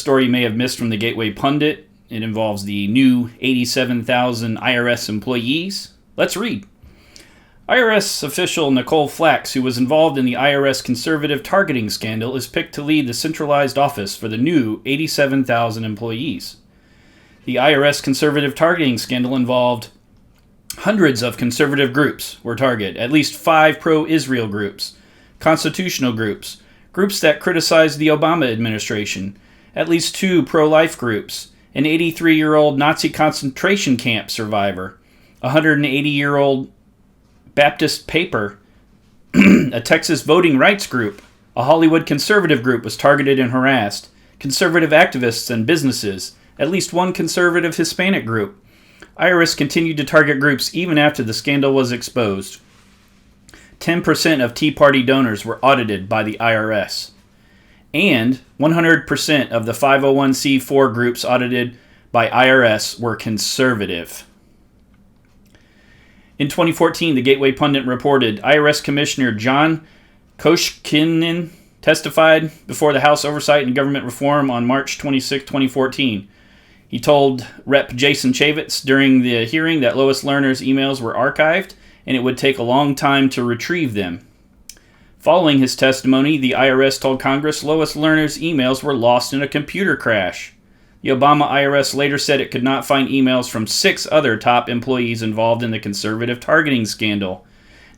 story you may have missed from the Gateway Pundit. It involves the new 87,000 IRS employees. Let's read. IRS official Nicole Flax, who was involved in the IRS Conservative Targeting scandal, is picked to lead the centralized office for the new 87,000 employees. The IRS Conservative Targeting scandal involved hundreds of conservative groups were targeted, at least 5 pro-Israel groups, constitutional groups, groups that criticized the Obama administration, at least 2 pro-life groups, an 83-year-old Nazi concentration camp survivor, a 180-year-old Baptist paper, a Texas voting rights group, a Hollywood conservative group was targeted and harassed, conservative activists and businesses, at least 1 conservative Hispanic group. IRS continued to target groups even after the scandal was exposed. 10% of Tea Party donors were audited by the IRS. And 100% of the 501c4 groups audited by IRS were conservative. In 2014, the Gateway Pundit reported IRS Commissioner John Koshkinen testified before the House Oversight and Government Reform on March 26, 2014. He told Rep. Jason Chaffetz during the hearing that Lois Lerner's emails were archived and it would take a long time to retrieve them. Following his testimony, the IRS told Congress Lois Lerner's emails were lost in a computer crash. The Obama IRS later said it could not find emails from 6 other top employees involved in the conservative targeting scandal.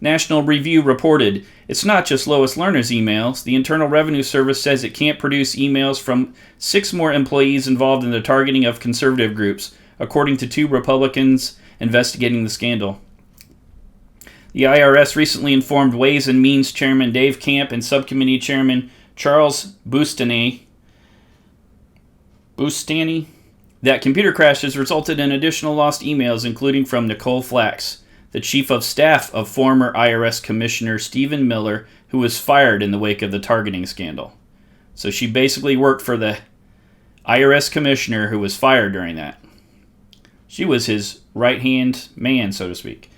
National Review reported, it's not just Lois Lerner's emails. The Internal Revenue Service says it can't produce emails from 6 more employees involved in the targeting of conservative groups, according to 2 Republicans investigating the scandal. The IRS recently informed Ways and Means Chairman Dave Camp and Subcommittee Chairman Charles Boustany that computer crashes resulted in additional lost emails, including from Nicole Flax, the chief of staff of former IRS Commissioner Stephen Miller, who was fired in the wake of the targeting scandal. So she basically worked for the IRS commissioner who was fired during that. She was his right-hand man, so to speak.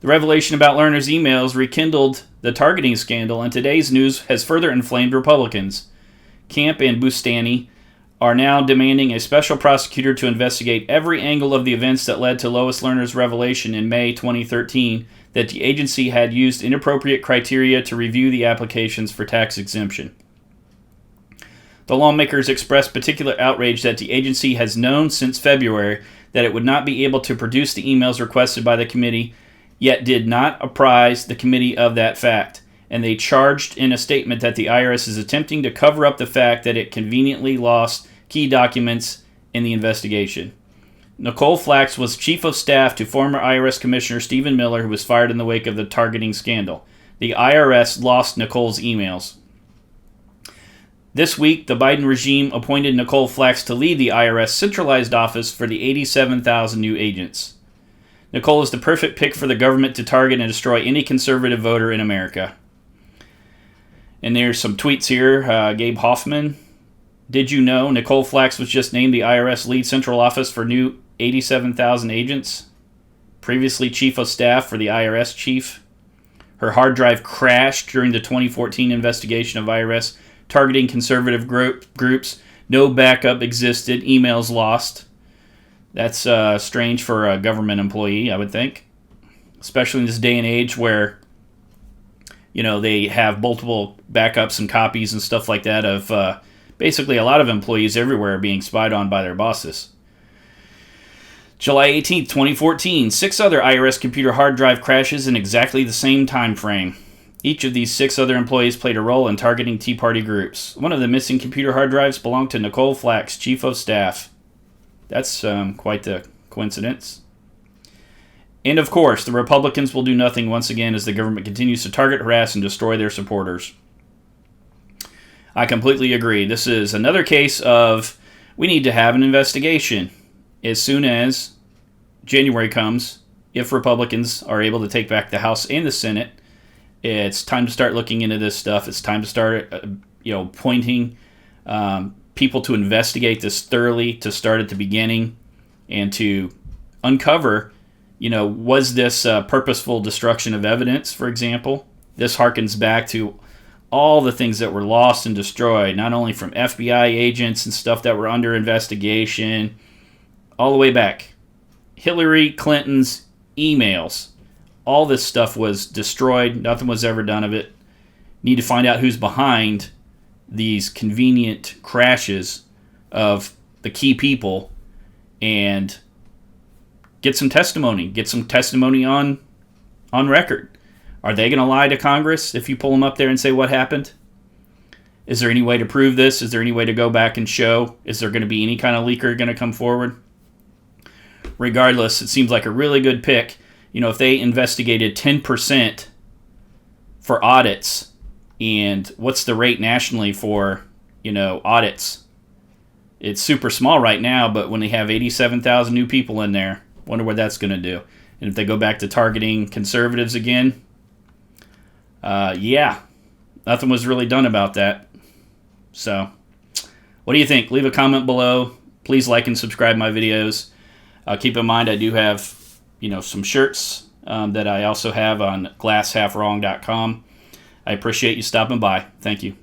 The revelation about Lerner's emails rekindled the targeting scandal, and today's news has further inflamed Republicans. Camp and Boustany are now demanding a special prosecutor to investigate every angle of the events that led to Lois Lerner's revelation in May 2013 that the agency had used inappropriate criteria to review the applications for tax exemption. The lawmakers expressed particular outrage that the agency has known since February that it would not be able to produce the emails requested by the committee, yet did not apprise the committee of that fact. And they charged in a statement that the IRS is attempting to cover up the fact that it conveniently lost key documents in the investigation. Nicole Flax was chief of staff to former IRS Commissioner Stephen Miller, who was fired in the wake of the targeting scandal. The IRS lost Nicole's emails. This week, the Biden regime appointed Nicole Flax to lead the IRS centralized office for the 87,000 new agents. Nicole is the perfect pick for the government to target and destroy any conservative voter in America. And there's some tweets here. Gabe Hoffman. Did you know Nicole Flax was just named the IRS lead central office for new 87,000 agents? Previously chief of staff for the IRS chief. Her hard drive crashed during the 2014 investigation of IRS targeting conservative groups. No backup existed. Emails lost. That's strange for a government employee, I would think. Especially in this day and age where, they have multiple backups and copies and stuff like that of basically a lot of employees everywhere being spied on by their bosses. July 18th, 2014, 6 other IRS computer hard drive crashes in exactly the same time frame. Each of these 6 other employees played a role in targeting Tea Party groups. One of the missing computer hard drives belonged to Nicole Flax, chief of staff. That's quite the coincidence. And of course, the Republicans will do nothing once again as the government continues to target, harass, and destroy their supporters. I completely agree. This is another case of we need to have an investigation as soon as January comes. If Republicans are able to take back the House and the Senate, it's time to start looking into this stuff. It's time to start, appointing people to investigate this thoroughly, to start at the beginning, and to uncover, was this purposeful destruction of evidence, for example? This harkens back to all the things that were lost and destroyed, not only from FBI agents and stuff that were under investigation, all the way back. Hillary Clinton's emails, all this stuff was destroyed. Nothing was ever done of it. Need to find out who's behind these convenient crashes of the key people and get some testimony. Get some testimony on record. Are they going to lie to Congress if you pull them up there and say what happened? Is there any way to prove this? Is there any way to go back and show? Is there going to be any kind of leaker going to come forward? Regardless, it seems like a really good pick. You know, if they investigated 10% for audits, and what's the rate nationally for, audits? It's super small right now, but when they have 87,000 new people in there, wonder what that's going to do. And if they go back to targeting conservatives again, nothing was really done about that. So, what do you think? Leave a comment below. Please like and subscribe my videos. Keep in mind I do have, some shirts that I also have on glasshalfwrong.com. I appreciate you stopping by. Thank you.